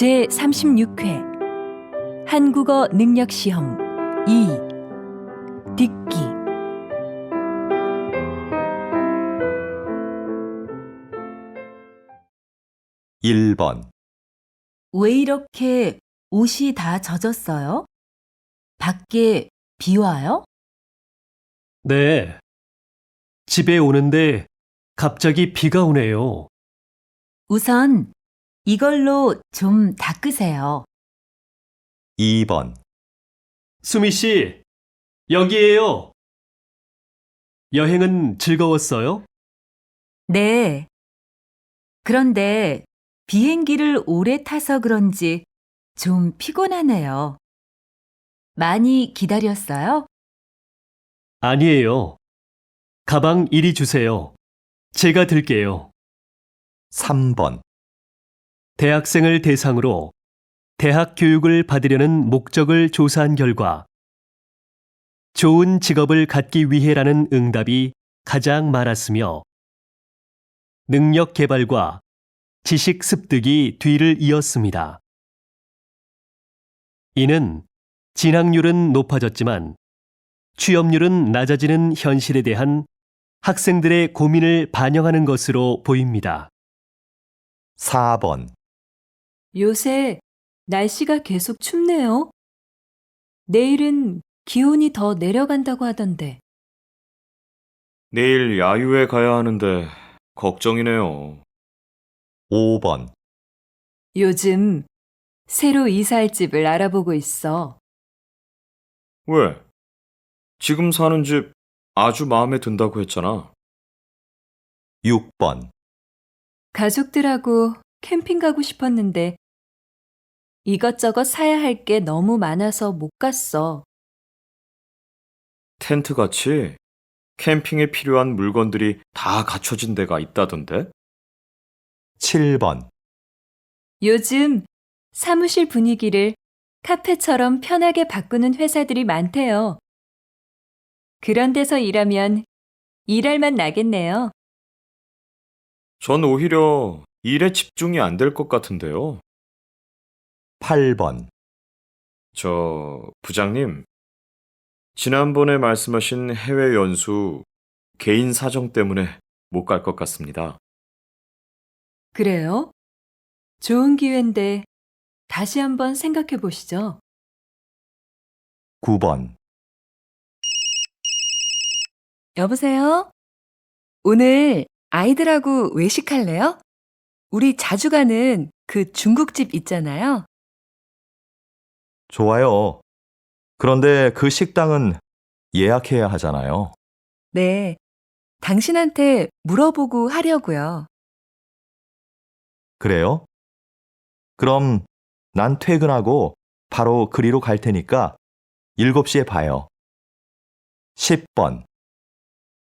제36회 한국어 능력 시험 2 듣기 1번 왜 이렇게 옷이 다 젖었어요? 밖에 비 와요? 네. 집에 오는데 갑자기 비가 오네요. 우선 이걸로 좀 닦으세요. 2번 수미 씨, 여기에요. 여행은 즐거웠어요? 네. 그런데 비행기를 오래 타서 그런지 좀 피곤하네요. 많이 기다렸어요? 아니에요. 가방 이리 주세요. 제가 들게요. 3번 대학생을 대상으로 대학 교육을 받으려는 목적을 조사한 결과 좋은 직업을 갖기 위해라는 응답이 가장 많았으며 능력 개발과 지식 습득이 뒤를 이었습니다. 이는 진학률은 높아졌지만 취업률은 낮아지는 현실에 대한 학생들의 고민을 반영하는 것으로 보입니다. 4번 요새 날씨가 계속 춥네요. 내일은 기온이 더 내려간다고 하던데. 내일 야유회 가야 하는데 걱정이네요. 5번 요즘 새로 이사할 집을 알아보고 있어. 왜? 지금 사는 집 아주 마음에 든다고 했잖아. 6번 가족들하고 캠핑 가고 싶었는데 이것저것 사야 할 게 너무 많아서 못 갔어. 텐트 같이 캠핑에 필요한 물건들이 다 갖춰진 데가 있다던데? 7번 요즘 사무실 분위기를 카페처럼 편하게 바꾸는 회사들이 많대요. 그런 데서 일하면 일할 맛 나겠네요. 전 오히려 일에 집중이 안 될 것 같은데요. 8번 부장님, 지난번에 말씀하신 해외 연수 개인 사정 때문에 못 갈 것 같습니다. 그래요? 좋은 기회인데 다시 한번 생각해 보시죠. 9번 여보세요? 오늘 아이들하고 외식할래요? 우리 자주 가는 그 중국집 있잖아요. 좋아요. 그런데 그 식당은 예약해야 하잖아요. 네. 당신한테 물어보고 하려고요. 그래요? 그럼 난 퇴근하고 바로 그리로 갈 테니까 7시에 봐요. 10번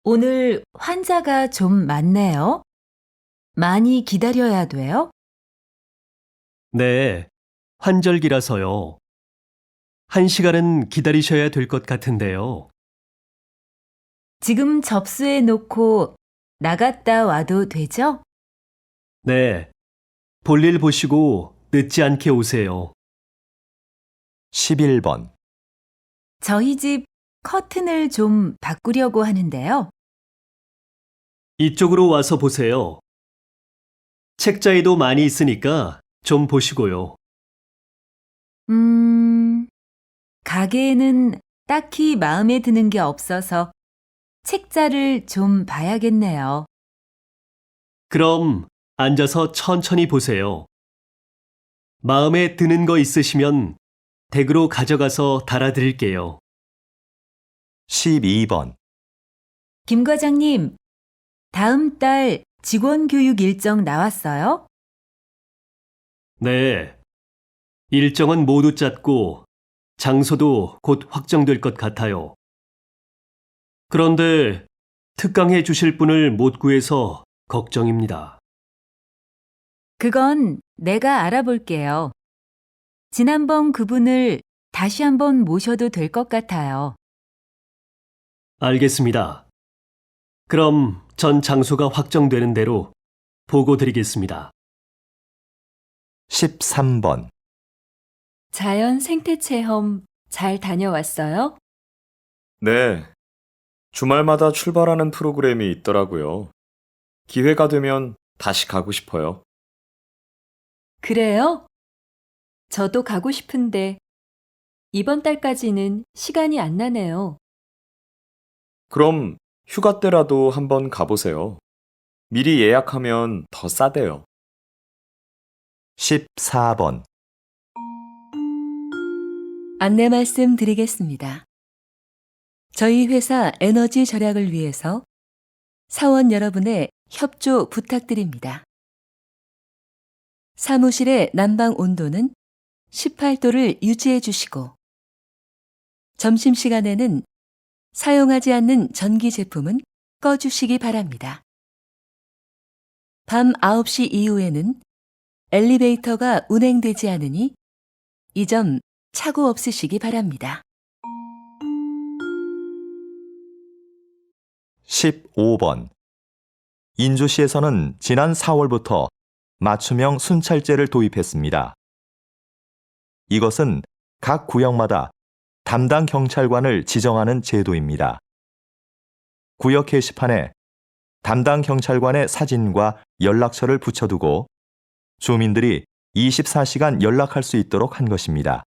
오늘 환자가 좀 많네요. 많이 기다려야 돼요? 네, 환절기라서요. 1시간은 기다리셔야 될 것 같은데요. 지금 접수해 놓고 나갔다 와도 되죠? 네, 볼일 보시고 늦지 않게 오세요. 11번 저희 집 커튼을 좀 바꾸려고 하는데요. 이쪽으로 와서 보세요. 책자에도 많이 있으니까 좀 보시고요. 가게에는 딱히 마음에 드는 게 없어서 책자를 좀 봐야겠네요. 그럼 앉아서 천천히 보세요. 마음에 드는 거 있으시면 댁으로 가져가서 달아드릴게요. 12번 김 과장님, 다음 달 직원 교육 일정 나왔어요? 네. 일정은 모두 짰고 장소도 곧 확정될 것 같아요. 그런데 특강해 주실 분을 못 구해서 걱정입니다. 그건 내가 알아볼게요. 지난번 그분을 다시 한번 모셔도 될 것 같아요. 알겠습니다. 그럼 전 장소가 확정되는 대로 보고 드리겠습니다. 13번. 자연 생태 체험 잘 다녀왔어요? 네. 주말마다 출발하는 프로그램이 있더라고요. 기회가 되면 다시 가고 싶어요. 그래요? 저도 가고 싶은데 이번 달까지는 시간이 안 나네요. 그럼 휴가 때라도 한번 가보세요. 미리 예약하면 더 싸대요. 14번. 안내 말씀 드리겠습니다. 저희 회사 에너지 절약을 위해서 사원 여러분의 협조 부탁드립니다. 사무실의 난방 온도는 18도를 유지해 주시고, 점심시간에는 사용하지 않는 전기 제품은 꺼주시기 바랍니다. 밤 9시 이후에는 엘리베이터가 운행되지 않으니 이 점 착오 없으시기 바랍니다. 15번. 인주시에서는 지난 4월부터 맞춤형 순찰제를 도입했습니다. 이것은 각 구역마다 담당 경찰관을 지정하는 제도입니다. 구역 게시판에 담당 경찰관의 사진과 연락처를 붙여두고 주민들이 24시간 연락할 수 있도록 한 것입니다.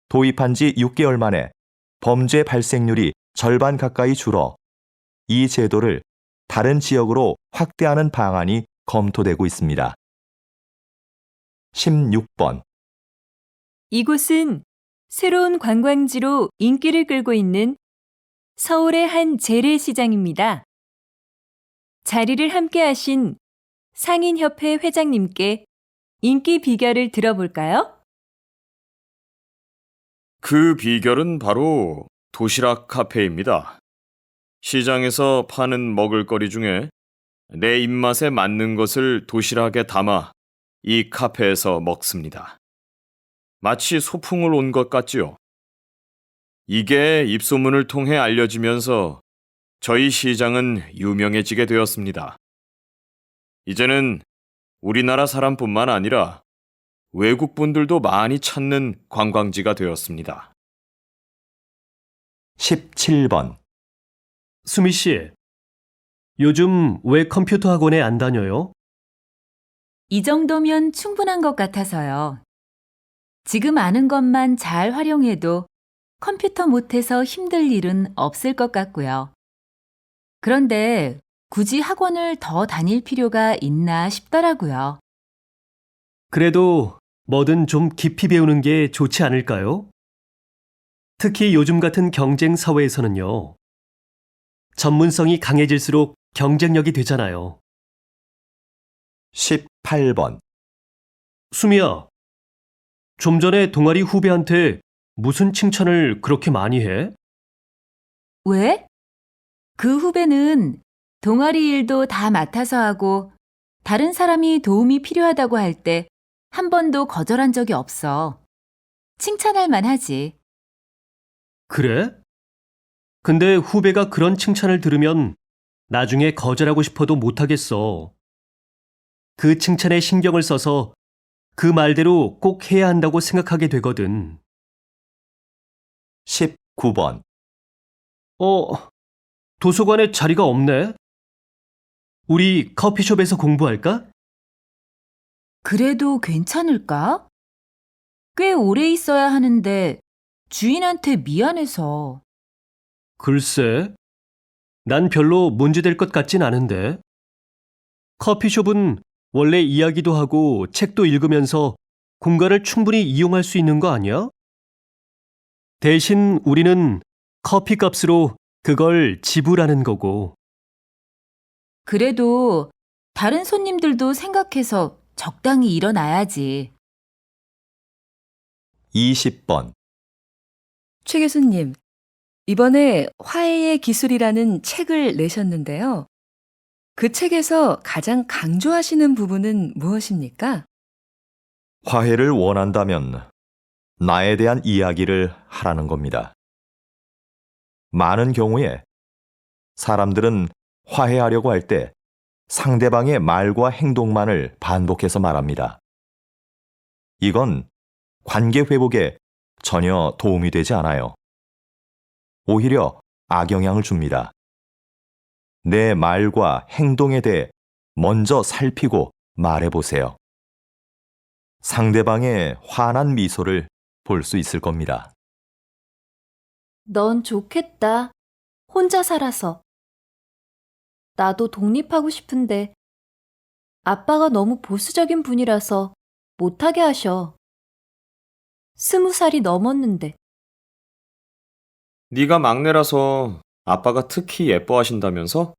도입한 지 6개월 만에 범죄 발생률이 절반 가까이 줄어 이 제도를 다른 지역으로 확대하는 방안이 검토되고 있습니다. 16번. 이곳은 새로운 관광지로 인기를 끌고 있는 서울의 한 재래시장입니다. 자리를 함께 하신 상인협회 회장님께 인기 비결을 들어볼까요? 그 비결은 바로 도시락 카페입니다. 시장에서 파는 먹을거리 중에 내 입맛에 맞는 것을 도시락에 담아 이 카페에서 먹습니다. 마치 소풍을 온 것 같지요. 이게 입소문을 통해 알려지면서 저희 시장은 유명해지게 되었습니다. 이제는 우리나라 사람뿐만 아니라 외국 분들도 많이 찾는 관광지가 되었습니다. 17번. 수미 씨, 요즘 왜 컴퓨터 학원에 안 다녀요? 이 정도면 충분한 것 같아서요. 지금 아는 것만 잘 활용해도 컴퓨터 못해서 힘들 일은 없을 것 같고요. 그런데 굳이 학원을 더 다닐 필요가 있나 싶더라고요. 그래도 뭐든 좀 깊이 배우는 게 좋지 않을까요? 특히 요즘 같은 경쟁 사회에서는요. 전문성이 강해질수록 경쟁력이 되잖아요. 18번. 수미야, 좀 전에 동아리 후배한테 무슨 칭찬을 그렇게 많이 해? 왜? 그 후배는 동아리 일도 다 맡아서 하고 다른 사람이 도움이 필요하다고 할 때 한 번도 거절한 적이 없어. 칭찬할 만하지. 그래? 근데 후배가 그런 칭찬을 들으면 나중에 거절하고 싶어도 못하겠어. 그 칭찬에 신경을 써서 그 말대로 꼭 해야 한다고 생각하게 되거든. 19번. 도서관에 자리가 없네? 우리 커피숍에서 공부할까? 그래도 괜찮을까? 꽤 오래 있어야 하는데 주인한테 미안해서. 글쎄, 난 별로 문제될 것 같진 않은데. 커피숍은 원래 이야기도 하고 책도 읽으면서 공간을 충분히 이용할 수 있는 거 아니야? 대신 우리는 커피 값으로 그걸 지불하는 거고. 그래도 다른 손님들도 생각해서 적당히 일어나야지. 20번. 최 교수님, 이번에 화해의 기술이라는 책을 내셨는데요. 그 책에서 가장 강조하시는 부분은 무엇입니까? 화해를 원한다면 나에 대한 이야기를 하라는 겁니다. 많은 경우에 사람들은 화해하려고 할 때 상대방의 말과 행동만을 반복해서 말합니다. 이건 관계 회복에 전혀 도움이 되지 않아요. 오히려 악영향을 줍니다. 내 말과 행동에 대해 먼저 살피고 말해보세요. 상대방의 환한 미소를 볼 수 있을 겁니다. 넌 좋겠다. 혼자 살아서. 나도 독립하고 싶은데 아빠가 너무 보수적인 분이라서 못하게 하셔. 20살이 넘었는데. 네가 막내라서 아빠가 특히 예뻐하신다면서?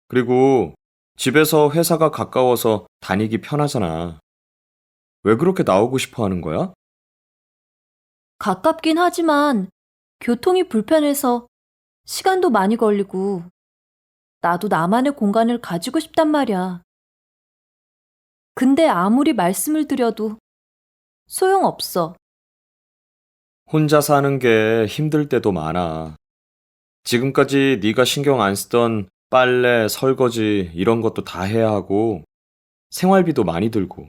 그리고 집에서 회사가 가까워서 다니기 편하잖아. 왜 그렇게 나오고 싶어 하는 거야? 가깝긴 하지만 교통이 불편해서 시간도 많이 걸리고 나도 나만의 공간을 가지고 싶단 말이야. 근데 아무리 말씀을 드려도 소용없어. 혼자 사는 게 힘들 때도 많아. 지금까지 네가 신경 안 쓰던 빨래, 설거지 이런 것도 다 해야 하고 생활비도 많이 들고.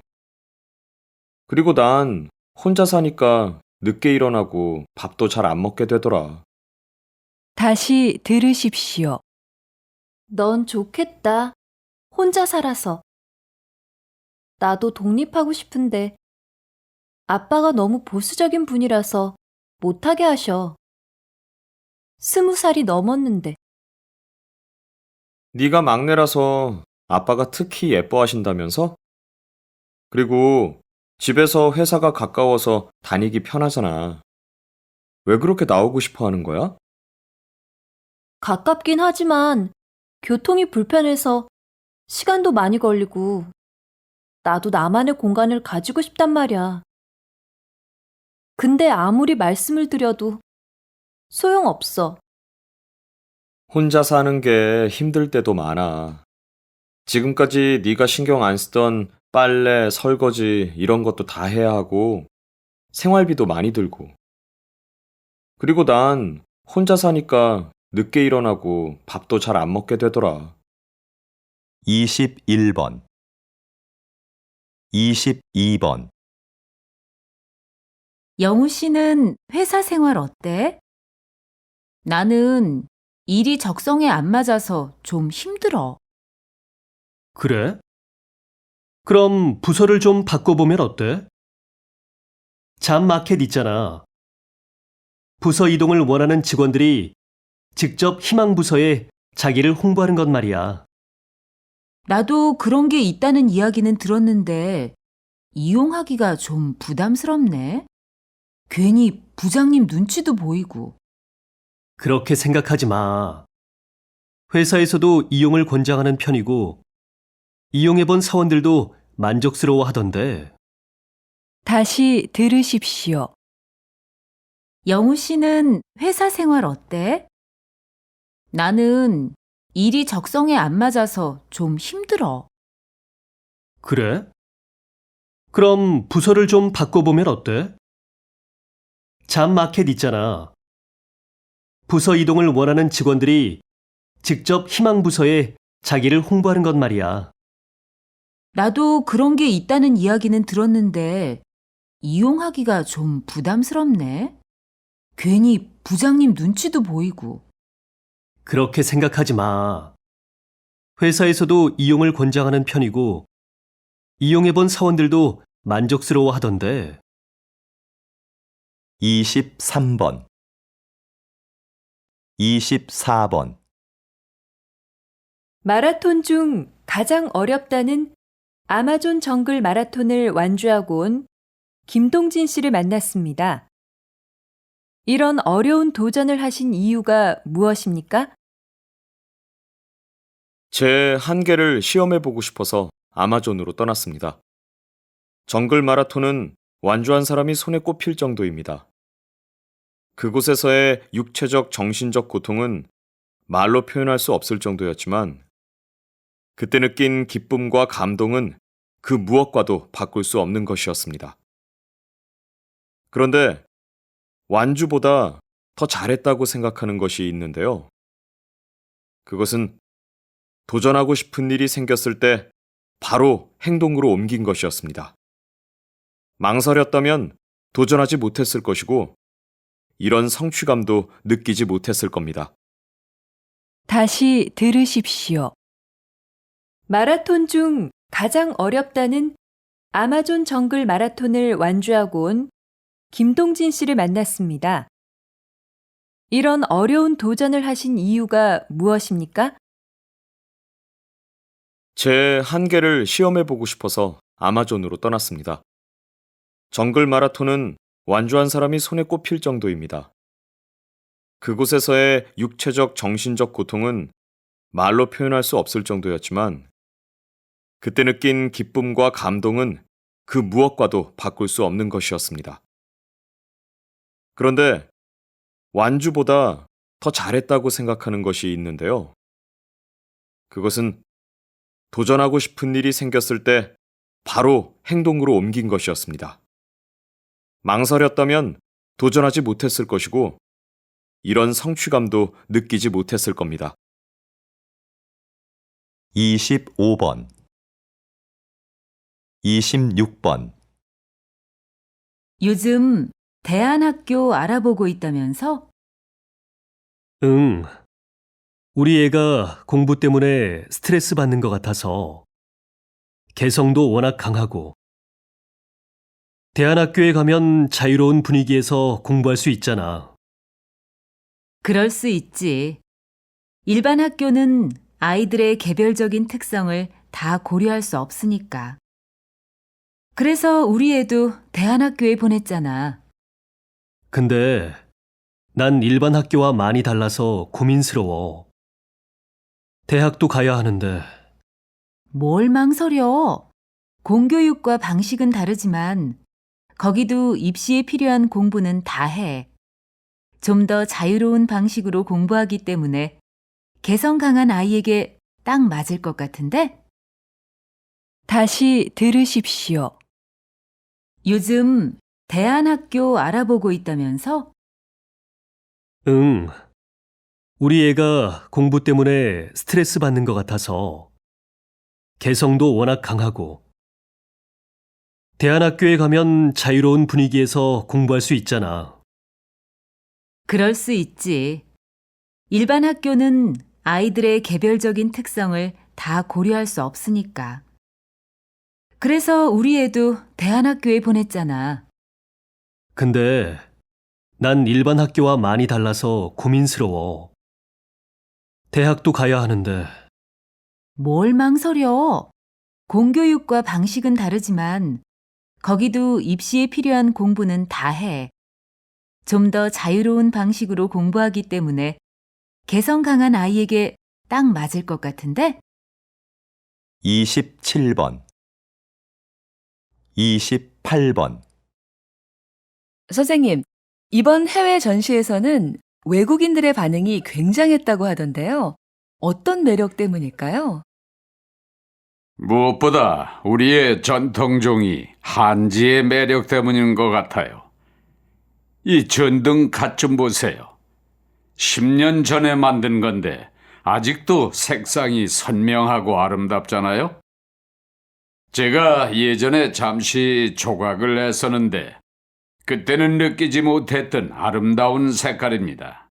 그리고 난 혼자 사니까 늦게 일어나고 밥도 잘 안 먹게 되더라. 다시 들으십시오. 넌 좋겠다. 혼자 살아서. 나도 독립하고 싶은데 아빠가 너무 보수적인 분이라서 못하게 하셔. 20살이 넘었는데. 네가 막내라서 아빠가 특히 예뻐하신다면서? 그리고 집에서 회사가 가까워서 다니기 편하잖아. 왜 그렇게 나오고 싶어 하는 거야? 가깝긴 하지만 교통이 불편해서 시간도 많이 걸리고 나도 나만의 공간을 가지고 싶단 말이야. 근데 아무리 말씀을 드려도 소용없어. 혼자 사는 게 힘들 때도 많아. 지금까지 네가 신경 안 쓰던 빨래, 설거지 이런 것도 다 해야 하고 생활비도 많이 들고. 그리고 난 혼자 사니까 늦게 일어나고 밥도 잘 안 먹게 되더라. 21번, 22번. 영우 씨는 회사 생활 어때? 나는 일이 적성에 안 맞아서 좀 힘들어. 그래? 그럼 부서를 좀 바꿔보면 어때? 잡마켓 있잖아. 부서 이동을 원하는 직원들이 직접 희망 부서에 자기를 홍보하는 것 말이야. 나도 그런 게 있다는 이야기는 들었는데 이용하기가 좀 부담스럽네. 괜히 부장님 눈치도 보이고. 그렇게 생각하지 마. 회사에서도 이용을 권장하는 편이고 이용해본 사원들도 만족스러워 하던데. 다시 들으십시오. 영우 씨는 회사 생활 어때? 나는 일이 적성에 안 맞아서 좀 힘들어. 그래? 그럼 부서를 좀 바꿔보면 어때? 잡마켓 있잖아. 부서 이동을 원하는 직원들이 직접 희망 부서에 자기를 홍보하는 것 말이야. 나도 그런 게 있다는 이야기는 들었는데 이용하기가 좀 부담스럽네. 괜히 부장님 눈치도 보이고. 그렇게 생각하지 마. 회사에서도 이용을 권장하는 편이고 이용해본 사원들도 만족스러워 하던데. 23번, 24번. 마라톤 중 가장 어렵다는 아마존 정글 마라톤을 완주하고 온 김동진 씨를 만났습니다. 이런 어려운 도전을 하신 이유가 무엇입니까? 제 한계를 시험해보고 싶어서 아마존으로 떠났습니다. 정글 마라톤은 완주한 사람이 손에 꼽힐 정도입니다. 그곳에서의 육체적, 정신적 고통은 말로 표현할 수 없을 정도였지만 그때 느낀 기쁨과 감동은 그 무엇과도 바꿀 수 없는 것이었습니다. 그런데 완주보다 더 잘했다고 생각하는 것이 있는데요. 그것은 도전하고 싶은 일이 생겼을 때 바로 행동으로 옮긴 것이었습니다. 망설였다면 도전하지 못했을 것이고, 이런 성취감도 느끼지 못했을 겁니다. 다시 들으십시오. 마라톤 중 가장 어렵다는 아마존 정글 마라톤을 완주하고 온 김동진 씨를 만났습니다. 이런 어려운 도전을 하신 이유가 무엇입니까? 제 한계를 시험해보고 싶어서 아마존으로 떠났습니다. 정글 마라톤은 완주한 사람이 손에 꼽힐 정도입니다. 그곳에서의 육체적, 정신적 고통은 말로 표현할 수 없을 정도였지만, 그때 느낀 기쁨과 감동은 그 무엇과도 바꿀 수 없는 것이었습니다. 그런데 완주보다 더 잘했다고 생각하는 것이 있는데요. 그것은 도전하고 싶은 일이 생겼을 때 바로 행동으로 옮긴 것이었습니다. 망설였다면 도전하지 못했을 것이고, 이런 성취감도 느끼지 못했을 겁니다. 25번 26번 요즘 대안학교 알아보고 있다면서? 응. 우리 애가 공부 때문에 스트레스 받는 것 같아서 개성도 워낙 강하고 대안학교에 가면 자유로운 분위기에서 공부할 수 있잖아. 그럴 수 있지. 일반 학교는 아이들의 개별적인 특성을 다 고려할 수 없으니까. 그래서 우리 애도 대안학교에 보냈잖아. 근데 난 일반 학교와 많이 달라서 고민스러워. 대학도 가야 하는데 뭘 망설여? 공교육과 방식은 다르지만 거기도 입시에 필요한 공부는 다 해. 좀 더 자유로운 방식으로 공부하기 때문에 개성 강한 아이에게 딱 맞을 것 같은데? 다시 들으십시오. 요즘 대안학교 알아보고 있다면서? 응. 우리 애가 공부 때문에 스트레스 받는 것 같아서 개성도 워낙 강하고 대안학교에 가면 자유로운 분위기에서 공부할 수 있잖아. 그럴 수 있지. 일반 학교는 아이들의 개별적인 특성을 다 고려할 수 없으니까. 그래서 우리 애도 대안학교에 보냈잖아. 근데 난 일반 학교와 많이 달라서 고민스러워. 대학도 가야 하는데 뭘 망설여? 공교육과 방식은 다르지만 거기도 입시에 필요한 공부는 다 해. 좀 더 자유로운 방식으로 공부하기 때문에 개성 강한 아이에게 딱 맞을 것 같은데? 27번 28번 선생님, 이번 해외 전시에서는 외국인들의 반응이 굉장했다고 하던데요. 어떤 매력 때문일까요? 무엇보다 우리의 전통종이 한지의 매력 때문인 것 같아요. 이 전등 갓 좀 보세요. 10년 전에 만든 건데 아직도 색상이 선명하고 아름답잖아요. 제가 예전에 잠시 조각을 했었는데 그때는 느끼지 못했던 아름다운 색깔입니다.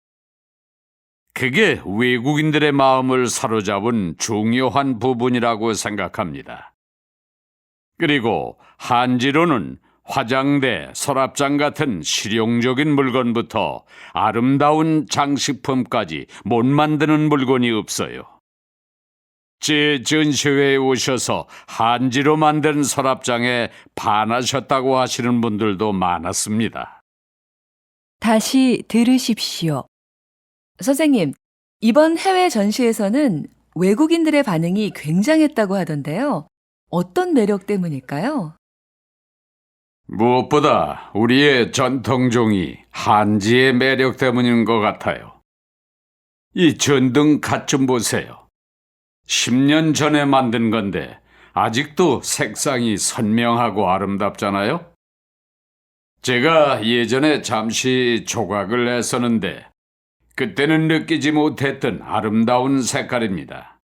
그게 외국인들의 마음을 사로잡은 중요한 부분이라고 생각합니다. 그리고 한지로는 화장대, 서랍장 같은 실용적인 물건부터 아름다운 장식품까지 못 만드는 물건이 없어요. 제 전시회에 오셔서 한지로 만든 서랍장에 반하셨다고 하시는 분들도 많았습니다. 다시 들으십시오. 선생님, 이번 해외 전시에서는 외국인들의 반응이 굉장했다고 하던데요. 어떤 매력 때문일까요? 무엇보다 우리의 전통종이 한지의 매력 때문인 것 같아요. 이 전등 갓 좀 보세요. 10년 전에 만든 건데 아직도 색상이 선명하고 아름답잖아요. 제가 예전에 잠시 조각을 했었는데 그때는 느끼지 못했던 아름다운 색깔입니다.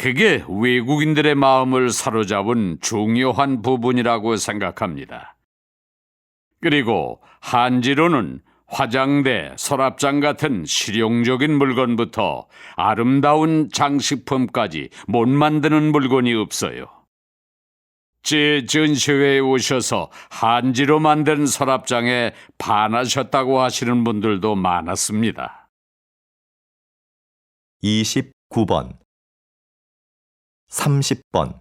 그게 외국인들의 마음을 사로잡은 중요한 부분이라고 생각합니다. 그리고 한지로는 화장대, 서랍장 같은 실용적인 물건부터 아름다운 장식품까지 못 만드는 물건이 없어요. 제 전시회에 오셔서 한지로 만든 서랍장에 반하셨다고 하시는 분들도 많았습니다. 29번 30번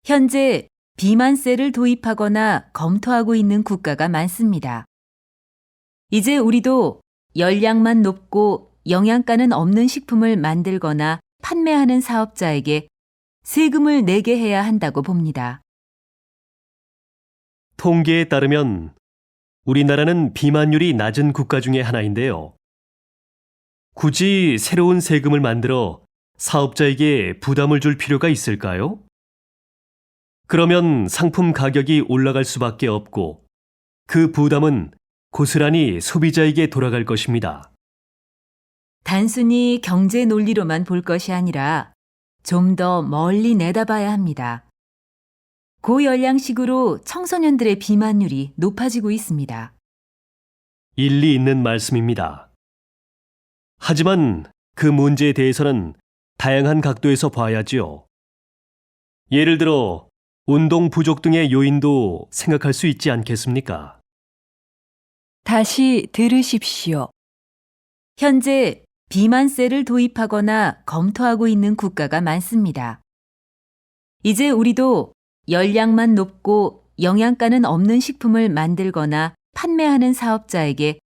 현재 비만세를 도입하거나 검토하고 있는 국가가 많습니다. 이제 우리도 열량만 높고 영양가는 없는 식품을 만들거나 판매하는 사업자에게 세금을 내게 해야 한다고 봅니다. 통계에 따르면 우리나라는 비만율이 낮은 국가 중에 하나인데요. 굳이 새로운 세금을 만들어 사업자에게 부담을 줄 필요가 있을까요? 그러면 상품 가격이 올라갈 수밖에 없고 그 부담은 고스란히 소비자에게 돌아갈 것입니다. 단순히 경제 논리로만 볼 것이 아니라 좀 더 멀리 내다봐야 합니다. 고열량식으로 청소년들의 비만율이 높아지고 있습니다. 일리 있는 말씀입니다. 하지만 그 문제에 대해서는 다양한 각도에서 봐야지요. 예를 들어 운동 부족 등의 요인도 생각할 수 있지 않겠습니까? 다시 들으십시오. 현재 비만세를 도입하거나 검토하고 있는 국가가 많습니다. 이제 우리도 열량만 높고 영양가는 없는 식품을 만들거나 판매하는 사업자에게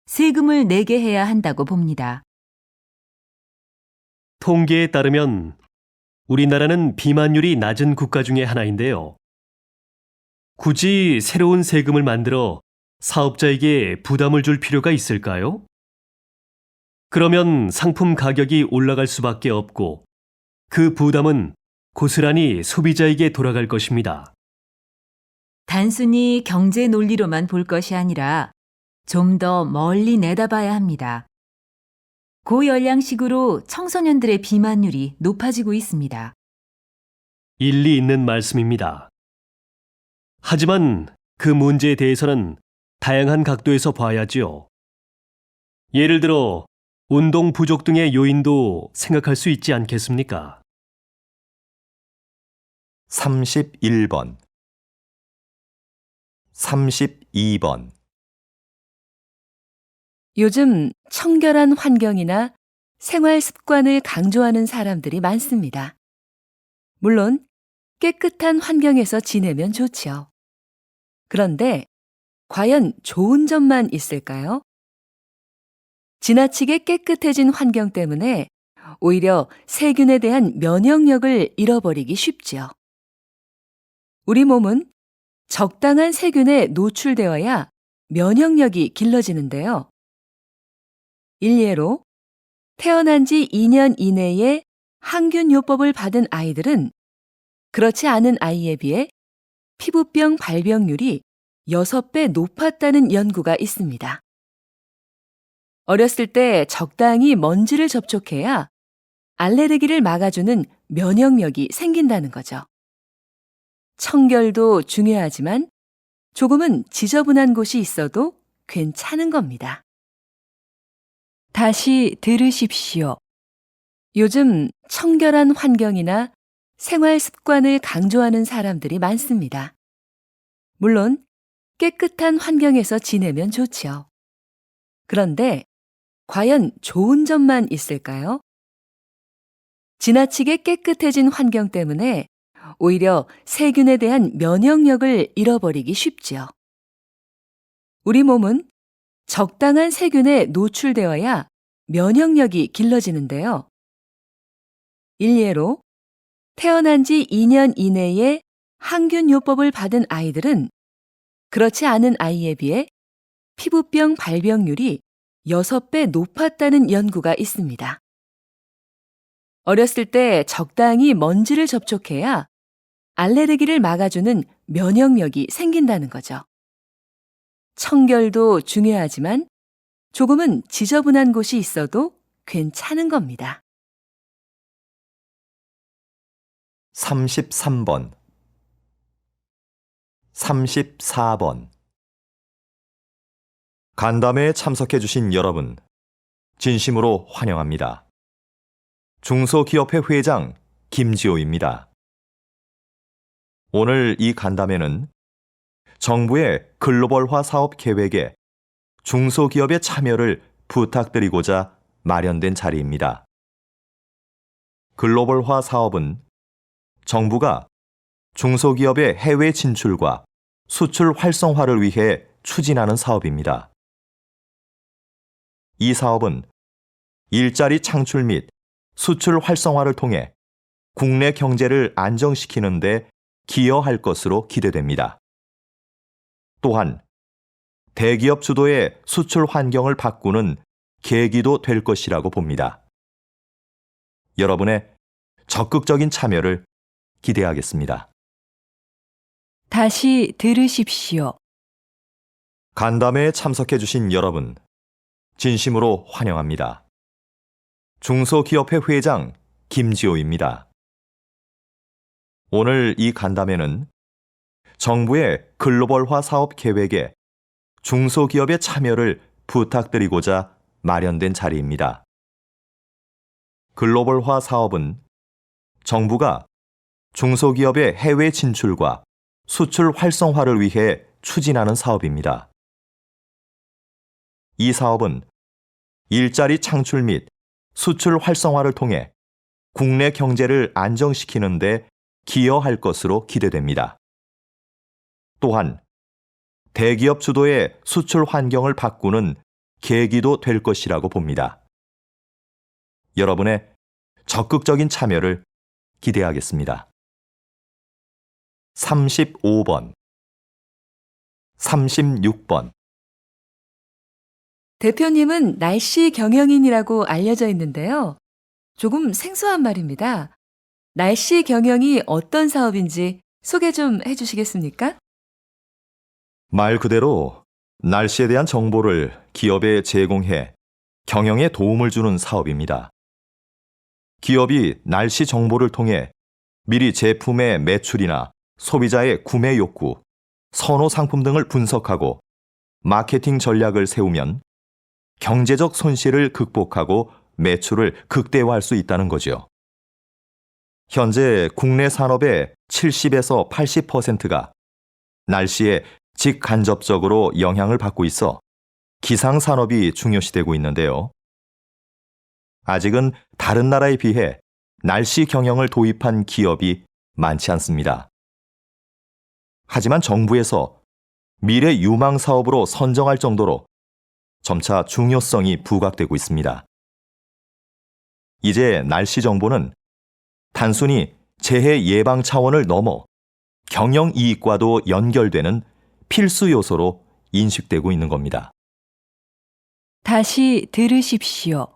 세금을 내게 해야 한다고 봅니다. 통계에 따르면 우리나라는 비만율이 낮은 국가 중에 하나인데요. 굳이 새로운 세금을 만들어 사업자에게 부담을 줄 필요가 있을까요? 그러면 상품 가격이 올라갈 수밖에 없고 그 부담은 고스란히 소비자에게 돌아갈 것입니다. 단순히 경제 논리로만 볼 것이 아니라 좀 더 멀리 내다봐야 합니다. 고열량식으로 청소년들의 비만율이 높아지고 있습니다. 일리 있는 말씀입니다. 하지만 그 문제에 대해서는 다양한 각도에서 봐야지요. 예를 들어 운동 부족 등의 요인도 생각할 수 있지 않겠습니까? 31번 32번 요즘 청결한 환경이나 생활 습관을 강조하는 사람들이 많습니다. 물론 깨끗한 환경에서 지내면 좋지요. 그런데 과연 좋은 점만 있을까요? 지나치게 깨끗해진 환경 때문에 오히려 세균에 대한 면역력을 잃어버리기 쉽지요. 우리 몸은 적당한 세균에 노출되어야 면역력이 길러지는데요. 일례로 태어난 지 2년 이내에 항균요법을 받은 아이들은 그렇지 않은 아이에 비해 피부병 발병률이 6배 높았다는 연구가 있습니다. 어렸을 때 적당히 먼지를 접촉해야 알레르기를 막아주는 면역력이 생긴다는 거죠. 청결도 중요하지만 조금은 지저분한 곳이 있어도 괜찮은 겁니다. 다시 들으십시오. 요즘 청결한 환경이나 생활 습관을 강조하는 사람들이 많습니다. 물론 깨끗한 환경에서 지내면 좋지요. 그런데 과연 좋은 점만 있을까요? 지나치게 깨끗해진 환경 때문에 오히려 세균에 대한 면역력을 잃어버리기 쉽지요. 우리 몸은 적당한 세균에 노출되어야 면역력이 길러지는데요. 일례로 태어난 지 2년 이내에 항균요법을 받은 아이들은 그렇지 않은 아이에 비해 피부병 발병률이 6배 높았다는 연구가 있습니다. 어렸을 때 적당히 먼지를 접촉해야 알레르기를 막아주는 면역력이 생긴다는 거죠. 청결도 중요하지만 조금은 지저분한 곳이 있어도 괜찮은 겁니다. 33번, 34번. 간담회에 참석해 주신 여러분, 진심으로 환영합니다. 중소기업회 회장 김지호입니다. 오늘 이 간담회는 정부의 글로벌화 사업 계획에 중소기업의 참여를 부탁드리고자 마련된 자리입니다. 글로벌화 사업은 정부가 중소기업의 해외 진출과 수출 활성화를 위해 추진하는 사업입니다. 이 사업은 일자리 창출 및 수출 활성화를 통해 국내 경제를 안정시키는 데 기여할 것으로 기대됩니다. 또한 대기업 주도의 수출 환경을 바꾸는 계기도 될 것이라고 봅니다. 여러분의 적극적인 참여를 기대하겠습니다. 다시 들으십시오. 간담회에 참석해 주신 여러분, 진심으로 환영합니다. 중소기업회 회장 김지호입니다. 오늘 이 간담회는 정부의 글로벌화 사업 계획에 중소기업의 참여를 부탁드리고자 마련된 자리입니다. 글로벌화 사업은 정부가 중소기업의 해외 진출과 수출 활성화를 위해 추진하는 사업입니다. 이 사업은 일자리 창출 및 수출 활성화를 통해 국내 경제를 안정시키는 데 기여할 것으로 기대됩니다. 또한 대기업 주도의 수출 환경을 바꾸는 계기도 될 것이라고 봅니다. 여러분의 적극적인 참여를 기대하겠습니다. 35번, 36번. 대표님은 날씨 경영인이라고 알려져 있는데요. 조금 생소한 말입니다. 날씨 경영이 어떤 사업인지 소개 좀 해주시겠습니까? 말 그대로 날씨에 대한 정보를 기업에 제공해 경영에 도움을 주는 사업입니다. 기업이 날씨 정보를 통해 미리 제품의 매출이나 소비자의 구매 욕구, 선호 상품 등을 분석하고 마케팅 전략을 세우면 경제적 손실을 극복하고 매출을 극대화할 수 있다는 거죠. 현재 국내 산업의 70에서 80%가 날씨에 직간접적으로 영향을 받고 있어 기상산업이 중요시되고 있는데요. 아직은 다른 나라에 비해 날씨 경영을 도입한 기업이 많지 않습니다. 하지만 정부에서 미래 유망 사업으로 선정할 정도로 점차 중요성이 부각되고 있습니다. 이제 날씨 정보는 단순히 재해 예방 차원을 넘어 경영 이익과도 연결되는 필수 요소로 인식되고 있는 겁니다. 다시 들으십시오.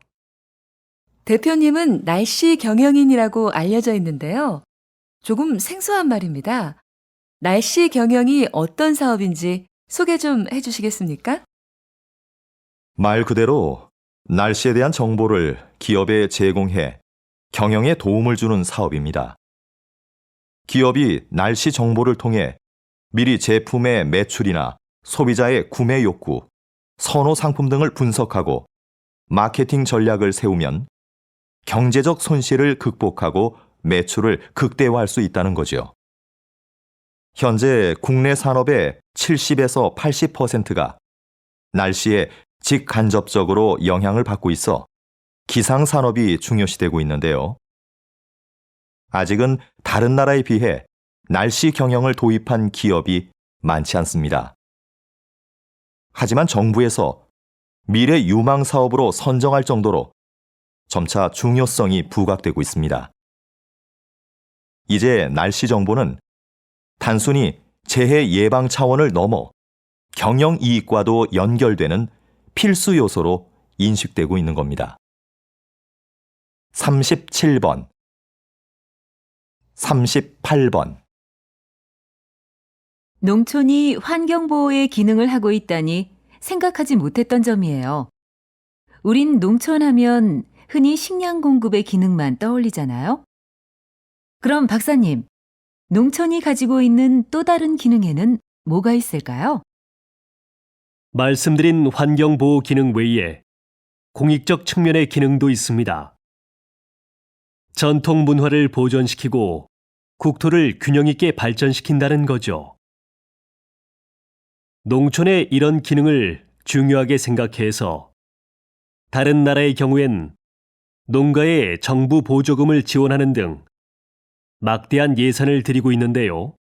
대표님은 날씨 경영인이라고 알려져 있는데요. 조금 생소한 말입니다. 날씨 경영이 어떤 사업인지 소개 좀 해주시겠습니까? 말 그대로 날씨에 대한 정보를 기업에 제공해 경영에 도움을 주는 사업입니다. 기업이 날씨 정보를 통해 미리 제품의 매출이나 소비자의 구매 욕구, 선호 상품 등을 분석하고 마케팅 전략을 세우면 경제적 손실을 극복하고 매출을 극대화할 수 있다는 거죠. 현재 국내 산업의 70에서 80%가 날씨에 직간접적으로 영향을 받고 있어 기상산업이 중요시되고 있는데요. 아직은 다른 나라에 비해 날씨 경영을 도입한 기업이 많지 않습니다. 하지만 정부에서 미래 유망 사업으로 선정할 정도로 점차 중요성이 부각되고 있습니다. 이제 날씨 정보는 단순히 재해 예방 차원을 넘어 경영 이익과도 연결되는 필수 요소로 인식되고 있는 겁니다. 37번, 38번. 농촌이 환경보호의 기능을 하고 있다니 생각하지 못했던 점이에요. 우린 농촌 하면 흔히 식량 공급의 기능만 떠올리잖아요. 그럼 박사님, 농촌이 가지고 있는 또 다른 기능에는 뭐가 있을까요? 말씀드린 환경보호 기능 외에 공익적 측면의 기능도 있습니다. 전통 문화를 보존시키고 국토를 균형 있게 발전시킨다는 거죠. 농촌의 이런 기능을 중요하게 생각해서 다른 나라의 경우엔 농가에 정부 보조금을 지원하는 등 막대한 예산을 들이고 있는데요.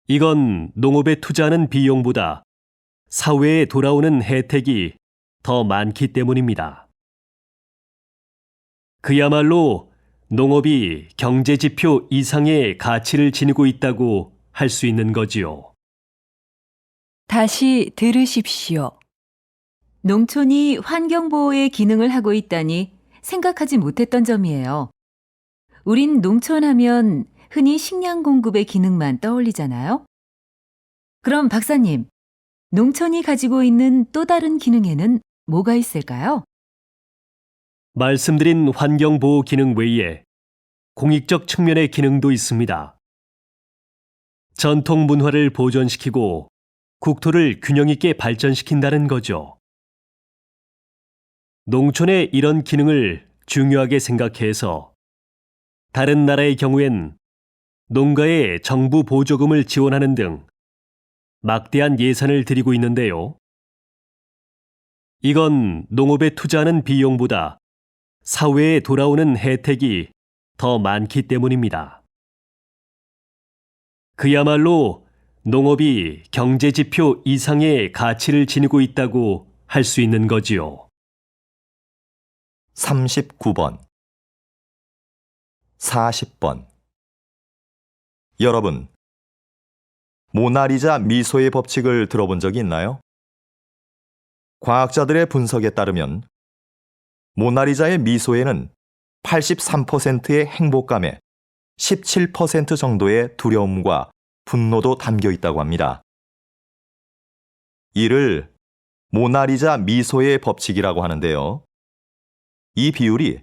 이건 농업에 투자하는 비용보다 사회에 돌아오는 혜택이 더 많기 때문입니다. 그야말로 농업이 경제지표 이상의 가치를 지니고 있다고 할 수 있는 거지요. 다시 들으십시오. 농촌이 환경보호의 기능을 하고 있다니 생각하지 못했던 점이에요. 우린 농촌 하면 흔히 식량 공급의 기능만 떠올리잖아요. 그럼 박사님, 농촌이 가지고 있는 또 다른 기능에는 뭐가 있을까요? 말씀드린 환경보호 기능 외에 공익적 측면의 기능도 있습니다. 전통 문화를 보존시키고 국토를 균형 있게 발전시킨다는 거죠. 농촌의 이런 기능을 중요하게 생각해서 다른 나라의 경우엔 농가에 정부 보조금을 지원하는 등 막대한 예산을 들이고 있는데요. 이건 농업에 투자하는 비용보다 사회에 돌아오는 혜택이 더 많기 때문입니다. 그야말로 농업이 경제지표 이상의 가치를 지니고 있다고 할 수 있는 거지요. 39번, 40번. 여러분, 모나리자 미소의 법칙을 들어본 적이 있나요? 과학자들의 분석에 따르면 모나리자의 미소에는 83%의 행복감에 17% 정도의 두려움과 분노도 담겨 있다고 합니다. 이를 모나리자 미소의 법칙이라고 하는데요. 이 비율이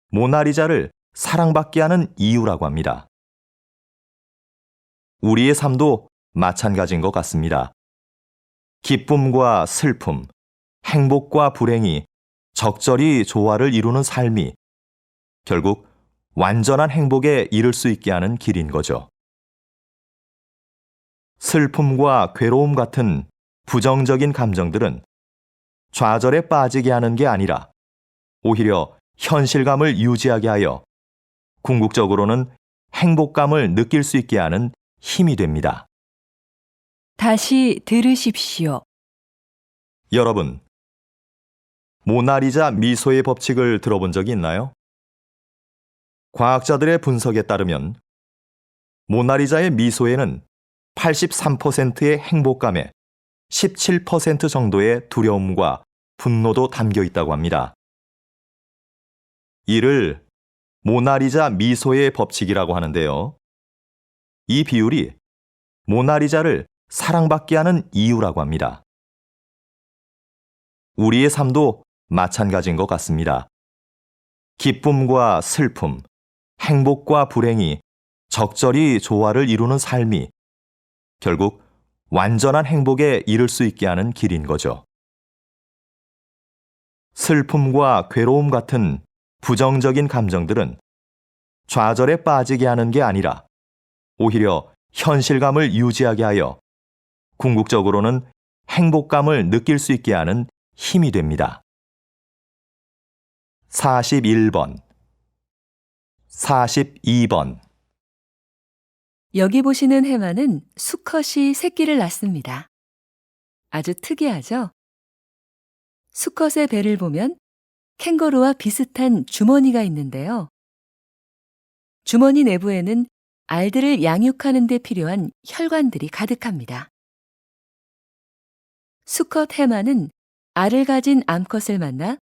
모나리자를 사랑받게 하는 이유라고 합니다. 우리의 삶도 마찬가지인 것 같습니다. 기쁨과 슬픔, 행복과 불행이 적절히 조화를 이루는 삶이 결국 완전한 행복에 이를 수 있게 하는 길인 거죠. 슬픔과 괴로움 같은 부정적인 감정들은 좌절에 빠지게 하는 게 아니라 오히려 현실감을 유지하게 하여 궁극적으로는 행복감을 느낄 수 있게 하는 힘이 됩니다. 다시 들으십시오. 여러분, 모나리자 미소의 법칙을 들어본 적이 있나요? 과학자들의 분석에 따르면 모나리자의 미소에는 83%의 행복감에 17% 정도의 두려움과 분노도 담겨 있다고 합니다. 이를 모나리자 미소의 법칙이라고 하는데요. 이 비율이 모나리자를 사랑받게 하는 이유라고 합니다. 우리의 삶도 마찬가지인 것 같습니다. 기쁨과 슬픔, 행복과 불행이 적절히 조화를 이루는 삶이 결국 완전한 행복에 이를 수 있게 하는 길인 거죠. 슬픔과 괴로움 같은 부정적인 감정들은 좌절에 빠지게 하는 게 아니라 오히려 현실감을 유지하게 하여 궁극적으로는 행복감을 느낄 수 있게 하는 힘이 됩니다. 41번, 42번. 여기 보시는 해마는 수컷이 새끼를 낳습니다. 아주 특이하죠? 수컷의 배를 보면 캥거루와 비슷한 주머니가 있는데요. 주머니 내부에는 알들을 양육하는 데 필요한 혈관들이 가득합니다. 수컷 해마는 알을 가진 암컷을 만나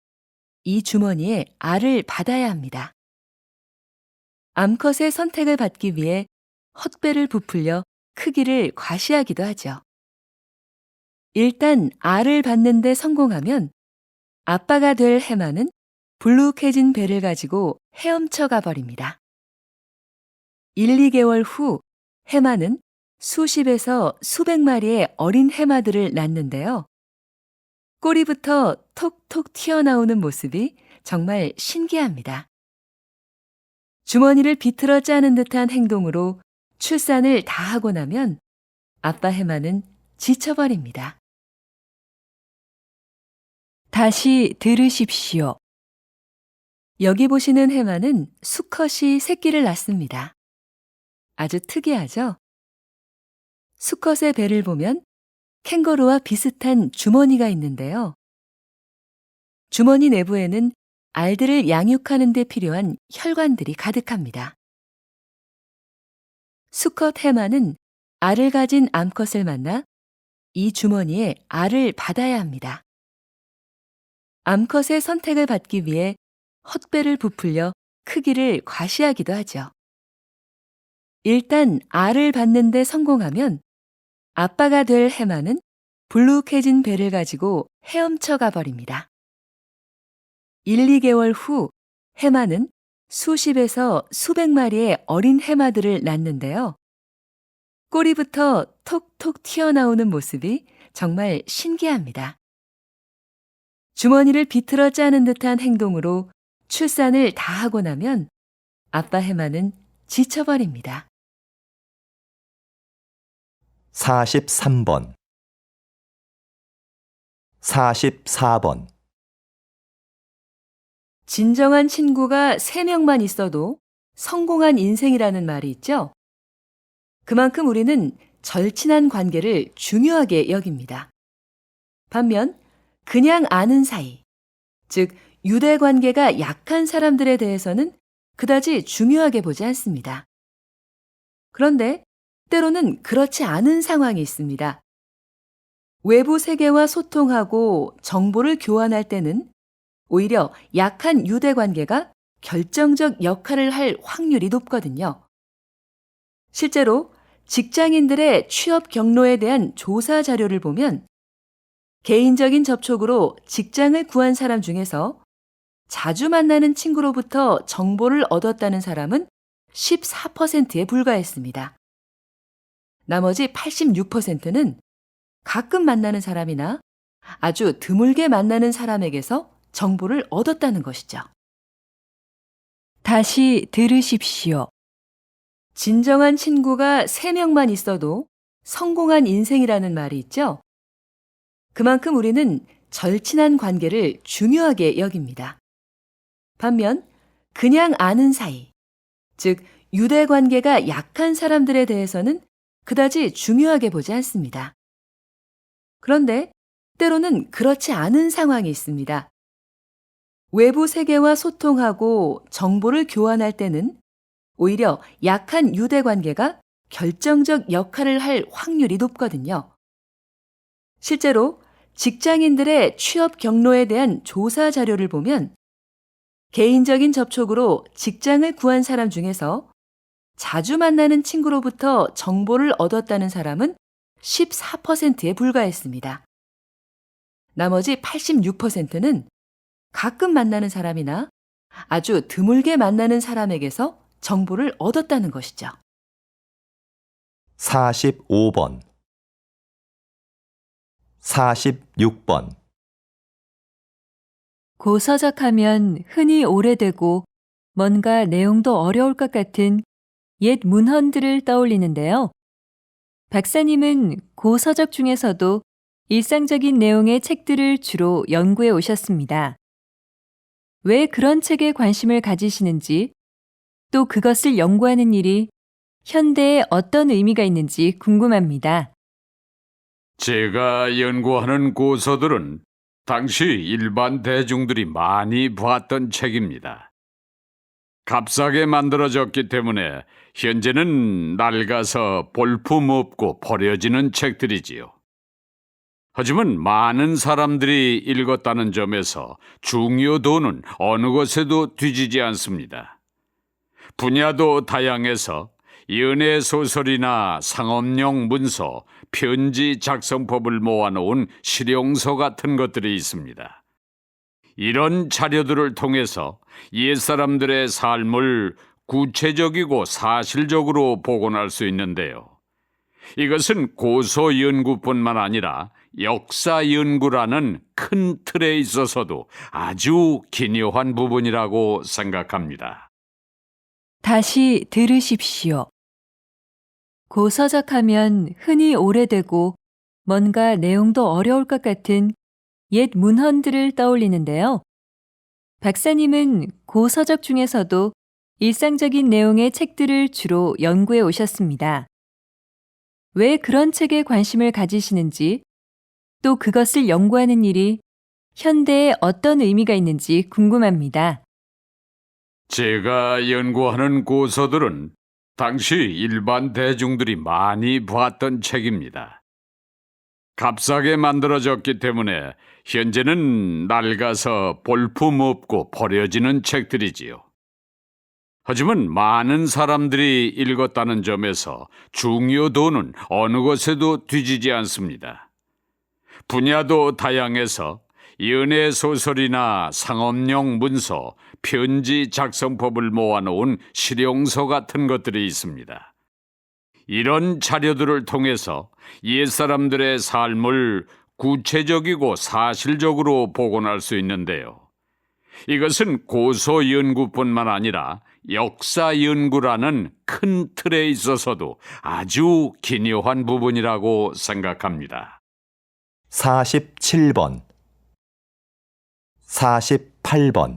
이 주머니에 알을 받아야 합니다. 암컷의 선택을 받기 위해 헛배를 부풀려 크기를 과시하기도 하죠. 일단 알을 받는 데 성공하면 아빠가 될 해마는 불룩해진 배를 가지고 헤엄쳐 가버립니다. 1, 2개월 후 해마는 수십에서 수백 마리의 어린 해마들을 낳는데요. 꼬리부터 톡톡 튀어나오는 모습이 정말 신기합니다. 주머니를 비틀어 짜는 듯한 행동으로 출산을 다 하고 나면 아빠 해마는 지쳐버립니다. 다시 들으십시오. 여기 보시는 해마는 수컷이 새끼를 낳습니다. 아주 특이하죠? 수컷의 배를 보면 캥거루와 비슷한 주머니가 있는데요. 주머니 내부에는 알들을 양육하는 데 필요한 혈관들이 가득합니다. 수컷 해마는 알을 가진 암컷을 만나 이 주머니에 알을 받아야 합니다. 암컷의 선택을 받기 위해 헛배를 부풀려 크기를 과시하기도 하죠. 일단 알을 받는 데 성공하면 아빠가 될 해마는 불룩해진 배를 가지고 헤엄쳐 가버립니다. 1, 2개월 후 해마는 수십에서 수백 마리의 어린 해마들을 낳는데요. 꼬리부터 톡톡 튀어나오는 모습이 정말 신기합니다. 주머니를 비틀어 짜는 듯한 행동으로 출산을 다 하고 나면 아빠 해마는 지쳐버립니다. 43번 44번 진정한 친구가 3명만 있어도 성공한 인생이라는 말이 있죠? 그만큼 우리는 절친한 관계를 중요하게 여깁니다. 반면 그냥 아는 사이, 즉 유대 관계가 약한 사람들에 대해서는 그다지 중요하게 보지 않습니다. 그런데 때로는 그렇지 않은 상황이 있습니다. 외부 세계와 소통하고 정보를 교환할 때는 오히려 약한 유대 관계가 결정적 역할을 할 확률이 높거든요. 실제로 직장인들의 취업 경로에 대한 조사 자료를 보면 개인적인 접촉으로 직장을 구한 사람 중에서 자주 만나는 친구로부터 정보를 얻었다는 사람은 14%에 불과했습니다. 나머지 86%는 가끔 만나는 사람이나 아주 드물게 만나는 사람에게서 정보를 얻었다는 것이죠. 다시 들으십시오. 진정한 친구가 3명만 있어도 성공한 인생이라는 말이 있죠? 그만큼 우리는 절친한 관계를 중요하게 여깁니다. 반면 그냥 아는 사이, 즉 유대 관계가 약한 사람들에 대해서는 그다지 중요하게 보지 않습니다. 그런데 때로는 그렇지 않은 상황이 있습니다. 외부 세계와 소통하고 정보를 교환할 때는 오히려 약한 유대 관계가 결정적 역할을 할 확률이 높거든요. 실제로 직장인들의 취업 경로에 대한 조사 자료를 보면 개인적인 접촉으로 직장을 구한 사람 중에서 자주 만나는 친구로부터 정보를 얻었다는 사람은 14%에 불과했습니다. 나머지 86%는 가끔 만나는 사람이나 아주 드물게 만나는 사람에게서 정보를 얻었다는 것이죠. 45번 46번 고서적하면 흔히 오래되고 뭔가 내용도 어려울 것 같은 옛 문헌들을 떠올리는데요. 박사님은 고서적 중에서도 일상적인 내용의 책들을 주로 연구해 오셨습니다. 왜 그런 책에 관심을 가지시는지, 또 그것을 연구하는 일이 현대에 어떤 의미가 있는지 궁금합니다. 제가 연구하는 고서들은 당시 일반 대중들이 많이 봤던 책입니다. 값싸게 만들어졌기 때문에 현재는 낡아서 볼품없고 버려지는 책들이지요. 하지만 많은 사람들이 읽었다는 점에서 중요도는 어느 것에도 뒤지지 않습니다. 분야도 다양해서 연애 소설이나 상업용 문서, 편지 작성법을 모아놓은 실용서 같은 것들이 있습니다. 이런 자료들을 통해서 옛사람들의 삶을 구체적이고 사실적으로 복원할 수 있는데요. 이것은 고서 연구뿐만 아니라 역사 연구라는 큰 틀에 있어서도 아주 기묘한 부분이라고 생각합니다. 다시 들으십시오. 고서적 하면 흔히 오래되고 뭔가 내용도 어려울 것 같은 옛 문헌들을 떠올리는데요. 박사님은 고서적 중에서도 일상적인 내용의 책들을 주로 연구해 오셨습니다. 왜 그런 책에 관심을 가지시는지, 또 그것을 연구하는 일이 현대에 어떤 의미가 있는지 궁금합니다. 제가 연구하는 고서들은 당시 일반 대중들이 많이 봤던 책입니다. 값싸게 만들어졌기 때문에 현재는 낡아서 볼품없고 버려지는 책들이지요. 하지만 많은 사람들이 읽었다는 점에서 중요도는 어느 것에도 뒤지지 않습니다. 분야도 다양해서 연애 소설이나 상업용 문서, 편지 작성법을 모아놓은 실용서 같은 것들이 있습니다. 이런 자료들을 통해서 옛사람들의 삶을 구체적이고 사실적으로 복원할 수 있는데요. 이것은 고서 연구뿐만 아니라 역사 연구라는 큰 틀에 있어서도 아주 기묘한 부분이라고 생각합니다. 47번, 48번.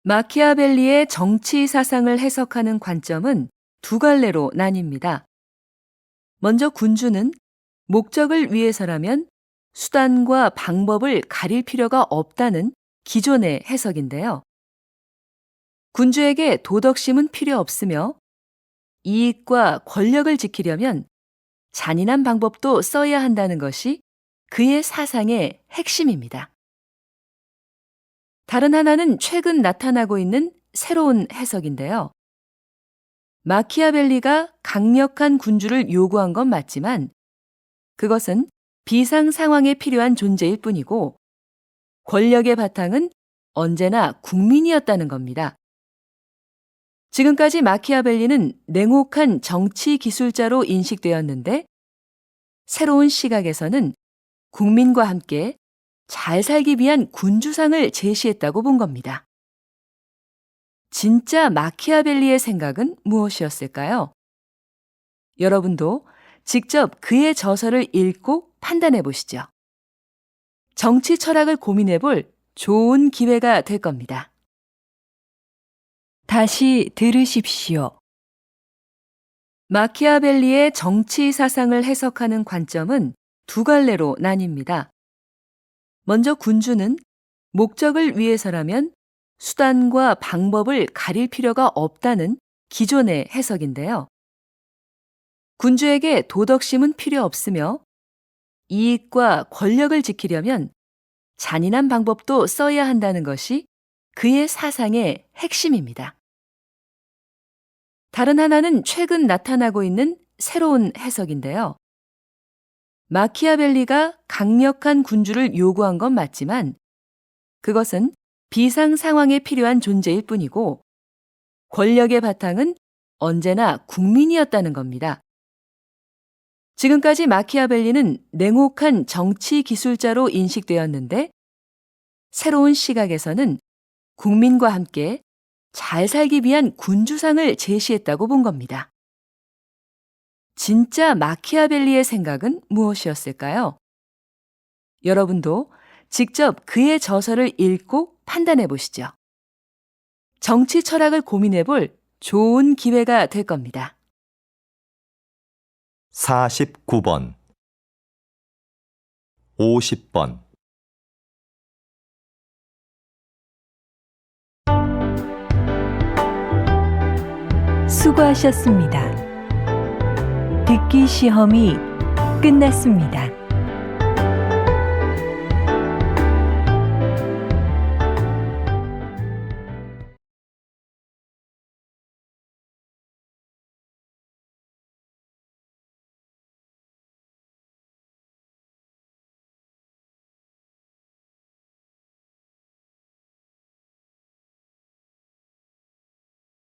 마키아벨리의 정치 사상을 해석하는 관점은 두 갈래로 나뉩니다. 먼저 군주는 목적을 위해서라면 수단과 방법을 가릴 필요가 없다는 기존의 해석인데요. 군주에게 도덕심은 필요 없으며 이익과 권력을 지키려면 잔인한 방법도 써야 한다는 것이 그의 사상의 핵심입니다. 다른 하나는 최근 나타나고 있는 새로운 해석인데요. 마키아벨리가 강력한 군주를 요구한 건 맞지만 그것은 비상 상황에 필요한 존재일 뿐이고 권력의 바탕은 언제나 국민이었다는 겁니다. 지금까지 마키아벨리는 냉혹한 정치 기술자로 인식되었는데 새로운 시각에서는 국민과 함께 잘 살기 위한 군주상을 제시했다고 본 겁니다. 진짜 마키아벨리의 생각은 무엇이었을까요? 여러분도 직접 그의 저서를 읽고 판단해 보시죠. 정치 철학을 고민해 볼 좋은 기회가 될 겁니다. 다시 들으십시오. 마키아벨리의 정치 사상을 해석하는 관점은 두 갈래로 나뉩니다. 먼저 군주는 목적을 위해서라면 수단과 방법을 가릴 필요가 없다는 기존의 해석인데요. 군주에게 도덕심은 필요 없으며 이익과 권력을 지키려면 잔인한 방법도 써야 한다는 것이 그의 사상의 핵심입니다. 다른 하나는 최근 나타나고 있는 새로운 해석인데요. 마키아벨리가 강력한 군주를 요구한 건 맞지만 그것은 비상 상황에 필요한 존재일 뿐이고 권력의 바탕은 언제나 국민이었다는 겁니다. 지금까지 마키아벨리는 냉혹한 정치 기술자로 인식되었는데 새로운 시각에서는 국민과 함께 잘 살기 위한 군주상을 제시했다고 본 겁니다. 진짜 마키아벨리의 생각은 무엇이었을까요? 여러분도 직접 그의 저서를 읽고 판단해 보시죠. 정치 철학을 고민해 볼 좋은 기회가 될 겁니다. 49번, 50번. 수고하셨습니다. 듣기 시험이 끝났습니다.